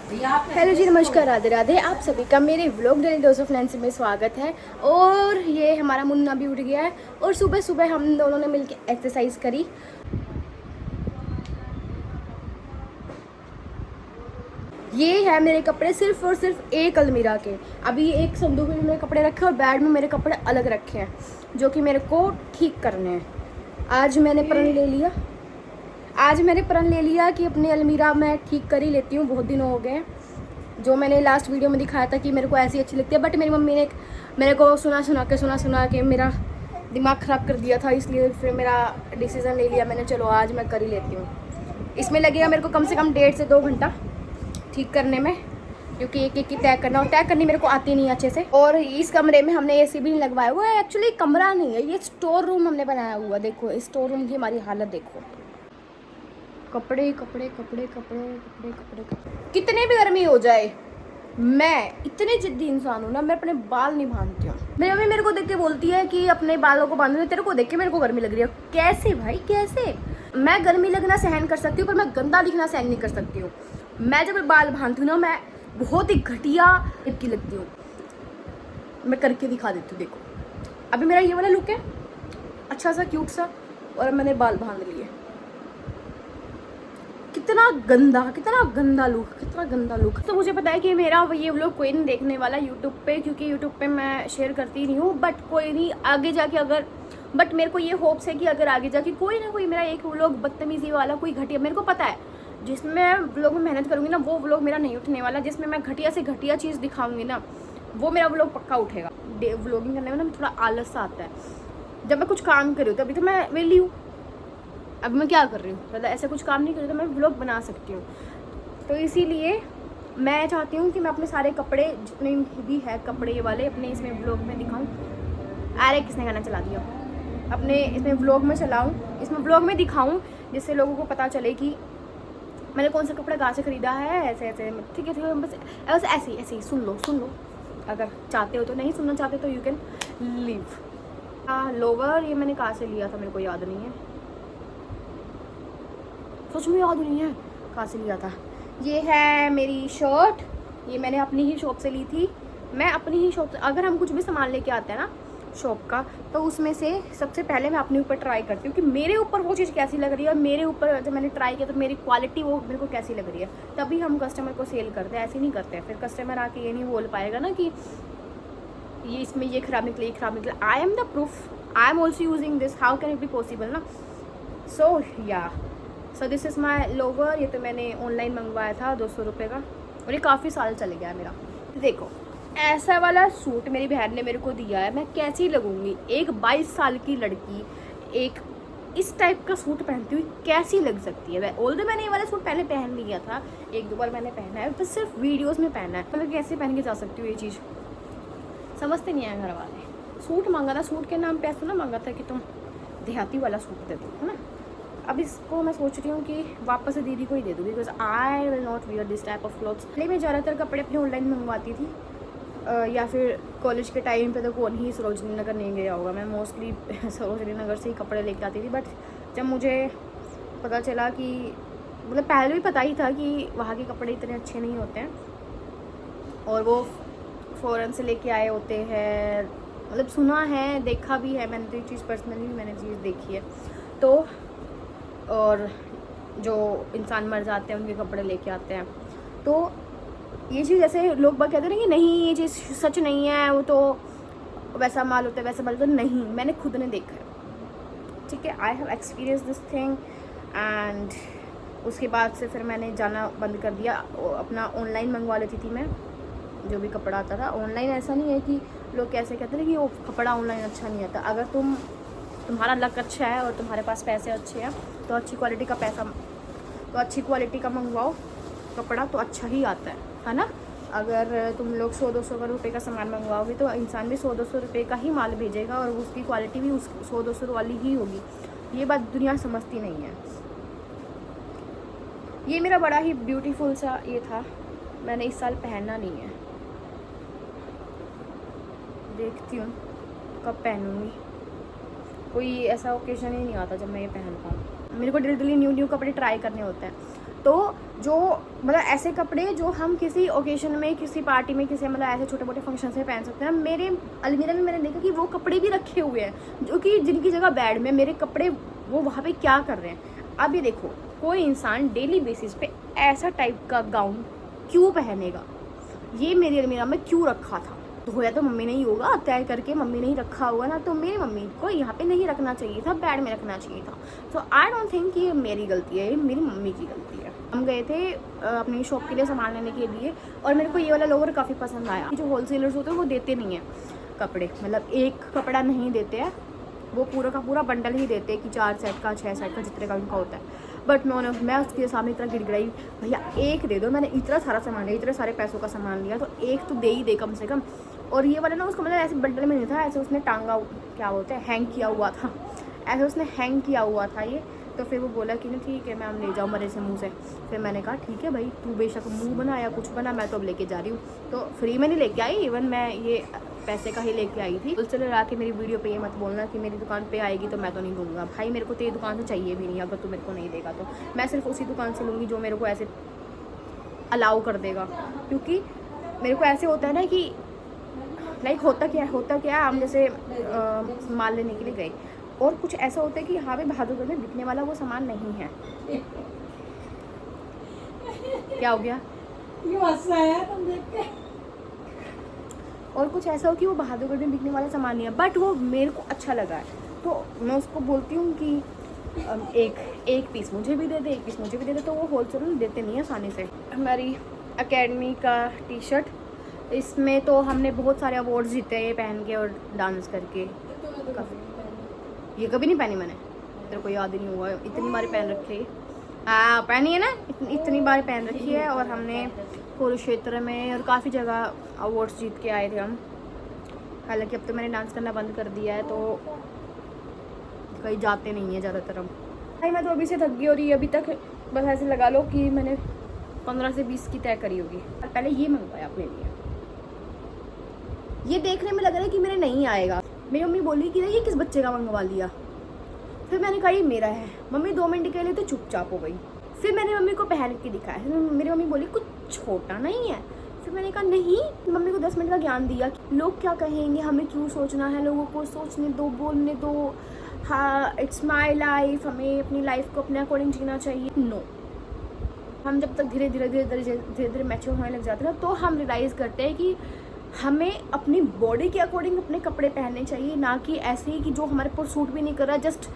Hello जी, नमस्कार, राधे राधे। आप सभी का मेरे vlog daily dose of Nancy में स्वागत है। और ये हमारा मुन्ना भी उठ गया है और सुबह सुबह हम दोनों ने मिलकर एक्सरसाइज करी। ये है मेरे कपड़े सिर्फ और सिर्फ एक अलमीरा के। अभी एक संदूक में मेरे कपड़े रखे और बेड में मेरे कपड़े अलग रखे हैं जो कि मेरे को ठीक करने हैं। आज मैंने प्रण ले लिया कि अपनी अलमीरा मैं ठीक कर ही लेती हूँ। बहुत दिन हो गए, जो मैंने लास्ट वीडियो में दिखाया था कि मेरे को ऐसी अच्छी लगती है, बट मेरी मम्मी ने मेरे को सुना के मेरा दिमाग ख़राब कर दिया था। इसलिए फिर मेरा डिसीज़न ले लिया मैंने, चलो आज मैं कर ही लेती हूँ। इसमें लगेगा मेरे को कम से कम 1.5 से 2 घंटा ठीक करने में, क्योंकि एक एक की तय करना और तय करनी मेरे को आती नहीं अच्छे से। और इस कमरे में हमने एसी भी नहीं लगवाया हुआ है। एक्चुअली कमरा नहीं है, ये स्टोर रूम हमने बनाया हुआ। देखो इस स्टोर रूम की हमारी हालत देखो, कपड़े कपड़े कपड़े कपड़े कपड़े कपड़े कपड़े। कितने भी गर्मी हो जाए, मैं इतनी जिद्दी इंसान हूँ ना, मैं अपने बाल नहीं बांधती हूँ। मेरी मम्मी मेरे को देख के बोलती है कि अपने बालों को बांधने, तेरे को देख के मेरे को गर्मी लग रही है। कैसे भाई, कैसे? मैं गर्मी लगना सहन कर सकती हूँ, पर मैं गंदा दिखना सहन नहीं कर सकती हूँ। मैं जब बाल बांधती हूँ ना, मैं बहुत ही घटिया की लगती हूँ। मैं करके दिखा देती हूँ, देखो अभी मेरा ये वाला लुक है, अच्छा सा क्यूट सा, और मैंने बाल बांध लिए। कितना गंदा लुक। तो मुझे पता है कि मेरा ये व्लॉग कोई नहीं देखने वाला यूट्यूब पे, क्योंकि यूट्यूब पे मैं शेयर करती नहीं हूँ। बट कोई नहीं, आगे जाके अगर, बट मेरे को ये होप्स है कि अगर आगे जाके कोई ना कोई मेरा एक व्लॉग बदतमीजी वाला कोई घटिया, मेरे को पता है जिसमें मैं व्लॉग में मेहनत करूँगी ना, वो व्लॉग मेरा नहीं उठने वाला। जिसमें मैं घटिया से घटिया चीज़ दिखाऊंगी ना, वो मेरा व्लॉग पक्का उठेगा। व्लॉगिंग करने में ना थोड़ा आलस सा आता है जब मैं कुछ काम कर रही हूँ। तो अभी तो मैं वेली हूँ, अब मैं क्या कर रही हूँ, मतलब ऐसा कुछ काम नहीं कर रही तो मैं व्लॉग बना सकती हूँ। तो इसीलिए मैं चाहती हूँ कि मैं अपने सारे कपड़े जितने भी है कपड़े ये वाले अपने इसमें व्लॉग में दिखाऊँ। अरे किसने गाना चला दिया? अपने इसमें व्लॉग में चलाऊँ, इसमें व्लॉग में दिखाऊँ, जिससे लोगों को पता चले कि मैंने कौन सा कपड़ा कहाँ से ख़रीदा है। ऐसे ऐसे ठीक है, बस ऐसे ही सुन लो। अगर चाहते हो तो, नहीं सुनना चाहते तो यू कैन लीव। लोवर ये मैंने कहाँ से लिया था मेरे को याद नहीं है, सच में याद नहीं है कहाँ से लिया था। ये है मेरी शर्ट, ये मैंने अपनी ही शॉप से ली थी। मैं अपनी ही शॉप से, अगर हम कुछ भी सामान लेके आते हैं ना शॉप का, तो उसमें से सबसे पहले मैं अपने ऊपर ट्राई करती हूँ कि मेरे ऊपर वो चीज़ कैसी लग रही है, और मेरे ऊपर जब मैंने ट्राई किया तो मेरी क्वालिटी वो मेरे को कैसी लग रही है, तभी हम कस्टमर को सेल करते हैं। ऐसे नहीं करते हैं, फिर कस्टमर आके ये नहीं बोल पाएगा ना कि ये इसमें ये ख़राब निकले। I am the proof, I am also using this, how can it be possible ना। So this is my lower. ये तो मैंने ऑनलाइन मंगवाया था 200 रुपये का, और ये काफ़ी साल चले गया मेरा। देखो ऐसा वाला सूट मेरी बहन ने मेरे को दिया है, मैं कैसी लगूंगी? एक 22 साल की लड़की एक इस टाइप का सूट पहनती हुई कैसी लग सकती है? ऑल्दो मैंने ये वाला सूट पहले पहन लिया था, 1-2 बार मैंने पहना है, बस सिर्फ वीडियोज़ में पहना है। मतलब कैसे पहन के जा सकती हूँ ये चीज़, समझते नहीं आए घर वाले। सूट मांगा था, सूट के नाम पे ऐसा ना मांगा था कि तुम देहाती वाला सूट दे दो, है ना। अब इसको मैं सोच रही हूँ कि वापस से दीदी को ही दे दूँ, because I will not wear this type of clothes. पहले मैं ज़्यादातर कपड़े अपने ऑनलाइन मंगवाती थी, या फिर कॉलेज के टाइम पे तो कौन ही सरोजनी नगर नहीं गया होगा, मैं मोस्टली सरोजनी नगर से ही कपड़े लेके आती थी। बट जब मुझे पता चला कि, मतलब पहले भी पता ही था कि वहाँ के कपड़े इतने अच्छे नहीं होते हैं, और वो फ़ॉरेन से लेके आए होते हैं, मतलब सुना है, देखा भी है मैंने, तो ये चीज़ पर्सनली मैंने चीज़ देखी है। तो और जो इंसान मर जाते हैं उनके कपड़े लेके आते हैं, तो ये चीज़ जैसे लोग बात कहते हैं ना कि नहीं ये चीज़ सच नहीं है, वो तो वैसा माल होता है वैसा माल, तो नहीं, मैंने खुद ने देखा है, ठीक है। I have experience this thing, and उसके बाद से फिर मैंने जाना बंद कर दिया। अपना ऑनलाइन मंगवा लेती थी मैं, जो भी कपड़ा आता था ऑनलाइन। ऐसा नहीं है कि लोग कैसे कहते हैं कि वो कपड़ा ऑनलाइन अच्छा नहीं आता। अगर तुम्हारा लक अच्छा है और तुम्हारे पास पैसे अच्छे हैं तो अच्छी क्वालिटी का मंगवाओ कपड़ा, तो अच्छा ही आता है ना। अगर तुम लोग 100-200 रुपये का सामान मंगवाओगे तो इंसान भी 100-200 रुपये का ही माल भेजेगा, और उसकी क्वालिटी भी उस 100-200 वाली ही होगी। ये बात दुनिया समझती नहीं है। ये मेरा बड़ा ही ब्यूटीफुल सा ये था, मैंने इस साल पहनना नहीं है, देखती हूँ कब पहनूँगी। कोई ऐसा ओकेजन ही नहीं आता जब मैं ये पहन पाऊँ। मेरे को डेली न्यू कपड़े ट्राई करने होते हैं, तो जो मतलब ऐसे कपड़े जो हम किसी ओकेजन में, किसी पार्टी में, किसी मतलब ऐसे छोटे मोटे फंक्शन में पहन सकते हैं, मेरे अलमीरा में मैंने देखा कि वो कपड़े भी रखे हुए हैं जो कि जिनकी जगह बेड में मेरे कपड़े वो वहाँ पे क्या कर रहे हैं। अब ये देखो, कोई इंसान डेली बेसिस पे ऐसा टाइप का गाउन क्यों पहनेगा? ये मेरी अलमीरा में क्यों रखा था? तो होया तो मम्मी ने ही होगा, तय करके मम्मी ने ही रखा होगा ना, तो मेरी मम्मी को यहाँ पे नहीं रखना चाहिए था, बेड में रखना चाहिए था। तो आई डोंट थिंक कि ये मेरी गलती है, ये मेरी मम्मी की गलती है। हम गए थे अपनी शॉप के लिए सामान लेने के लिए, और मेरे को ये वाला लोवर काफ़ी पसंद आया। जो होलसेलर्स होते हैं वो देते नहीं हैं कपड़े, मतलब एक कपड़ा नहीं देते हैं, वो पूरा का पूरा बंडल ही देते हैं कि 4 सेट का 6 सेट का जितने का उनका होता है। बट मैं उसके सामने इतना गिड़गिड़ाई, भैया एक दे दो, मैंने इतना सारा सामान लिया, इतने सारे पैसों का सामान लिया, तो एक तो दे ही दे कम से कम। और ये वाला ना उसको मतलब ऐसे बंडल में नहीं था, ऐसे उसने टांगा, क्या बोलते हैं, हैंग किया हुआ था, ऐसे उसने हैंग किया हुआ था ये। तो फिर वो बोला कि नहीं ठीक है मैम ले जाओ मरे से मुँह से। फिर मैंने कहा ठीक है भाई, तू बेशक मुँह बना या कुछ बना, मैं तो अब लेके जा रही हूँ। तो फ्री में नहीं लेके आई, इवन मैं ये पैसे का ही लेके आई थी। चलो आके मेरी वीडियो पे ये मत बोलना कि मेरी दुकान पे आएगी तो मैं तो नहीं दूंगा। भाई मेरे को तेरी दुकान से चाहिए भी नहीं, अगर तू मेरे को नहीं देगा तो मैं सिर्फ उसी दुकान से लूँगी जो मेरे को ऐसे अलाउ कर देगा। क्योंकि मेरे को ऐसे होता है ना कि लाइक होता क्या हम जैसे माल लेने के लिए गए और कुछ ऐसा होता है कि यहाँ पे बहादुरगढ़ में बिकने वाला वो सामान नहीं है। क्या हो गया? तुम देख के। और कुछ ऐसा हो कि वो बहादुरगढ़ में बिकने वाला सामान नहीं है, बट वो मेरे को अच्छा लगा है, तो मैं उसको बोलती हूँ कि एक पीस मुझे भी दे दे, एक पीस मुझे भी दे दे। तो वो होलसेल में देते नहीं है आसानी से। हमारी एकेडमी का टी शर्ट, इसमें तो हमने बहुत सारे अवार्ड्स जीते हैं ये पहन के और डांस करके। ये कभी नहीं पहनी मैंने, तेरे को याद ही नहीं हुआ, इतनी बार पहन रखी है। हाँ पहनी है ना, इतनी बार पहन रखी है। और हमने कुरुक्षेत्र में और काफ़ी जगह अवार्ड्स जीत के आए थे हम। हालांकि अब तो मैंने डांस करना बंद कर दिया है, तो कहीं जाते नहीं है ज़्यादातर हम। भाई मैं तो अभी से थक गई, और ये अभी तक बस ऐसे लगा लो कि मैंने 15 से 20 की तय करी होगी। और पहले ये मंगवाया अपने लिए, ये देखने में लग रहा है कि मेरे नहीं आएगा। मेरी मम्मी बोली कि ये किस बच्चे का मंगवा लिया। फिर मैंने कहा ये मेरा है। मम्मी 2 मिनट के लिए तो चुपचाप हो गई। फिर मैंने मम्मी को पहन के दिखाया, मेरी मम्मी बोली कुछ छोटा नहीं है। फिर मैंने कहा नहीं, मम्मी को 10 मिनट का ज्ञान दिया कि लोग क्या कहेंगे, हमें क्यों सोचना है, लोगों को सोचने दो, बोलने दो। हाँ इट्स माई लाइफ, हमें अपनी लाइफ को अपने अकॉर्डिंग जीना चाहिए। नो, हम जब तक धीरे धीरे मैच्योर होने लग जाते हैं तो हम रियलाइज़ करते हैं कि हमें अपनी बॉडी के अकॉर्डिंग अपने कपड़े पहनने चाहिए, ना कि ऐसे ही कि जो हमारे पर सूट भी नहीं कर रहा, जस्ट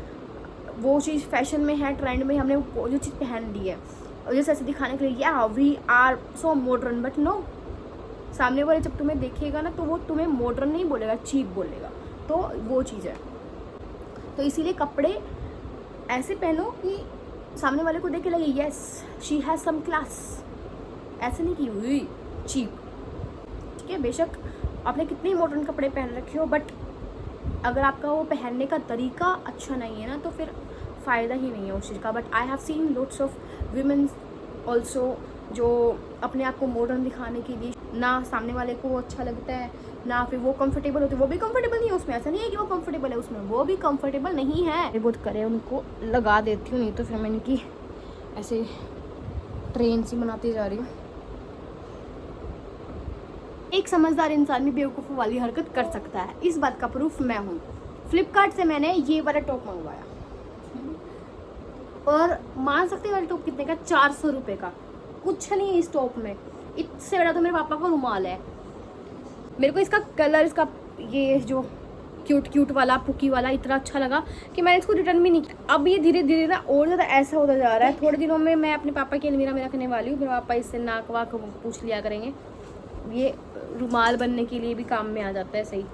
वो चीज़ फैशन में है, ट्रेंड में हमने वो जो चीज़ पहन ली है और जैसे ऐसे दिखाने के लिए या we are so modern. But no, सामने वाले जब तुम्हें देखेगा ना तो वो तुम्हें मॉडर्न नहीं बोलेगा, चीप बोलेगा। तो वो चीज़ है। तो इसीलिए कपड़े ऐसे पहनो कि सामने वाले को देख के लगे yes she has some class, ऐसे नहीं कि हुई चीप। ठीक है, बेशक आपने कितने मॉडर्न कपड़े पहन रखे हो, बट अगर आपका वो पहनने का तरीका अच्छा नहीं है ना तो फिर फ़ायदा ही नहीं है उस चीज़ का। But I have seen lots of women's also जो अपने आप को मॉडर्न दिखाने के लिए ना सामने वाले को अच्छा लगता है, ना फिर वो कंफर्टेबल होते, वो भी कंफर्टेबल नहीं है उसमें। ऐसा नहीं है कि वो कंफर्टेबल है उसमें, वो भी कंफर्टेबल नहीं है। बहुत करे उनको लगा देती हूँ, नहीं तो फिर मैं इनकी ऐसे ट्रेन सी बनाती जा रही हूँ। एक समझदार इंसान भी बेवकूफ़ों वाली हरकत कर सकता है, इस बात का प्रूफ मैं हूँ। फ्लिपकार्ट से मैंने ये वाला टॉप मंगवाया और मान सकते हैं वाला टॉप कितने का, 400 रुपये का। कुछ नहीं है इस टॉप में, इससे बड़ा तो मेरे पापा का रुमाल है। मेरे को इसका कलर, इसका ये जो क्यूट वाला पुकी वाला इतना अच्छा लगा कि मैंने इसको रिटर्न भी नहीं किया। अब ये धीरे धीरे ना और ज़्यादा ऐसा होता जा रहा है। थोड़े दिनों में मैं अपने पापा की अलमीरा में रखने वाली हूँ। मेरे पापा इससे नाक वाक पूछ लिया करेंगे। ये रुमाल बनने के लिए भी काम में आ जाता है, सही।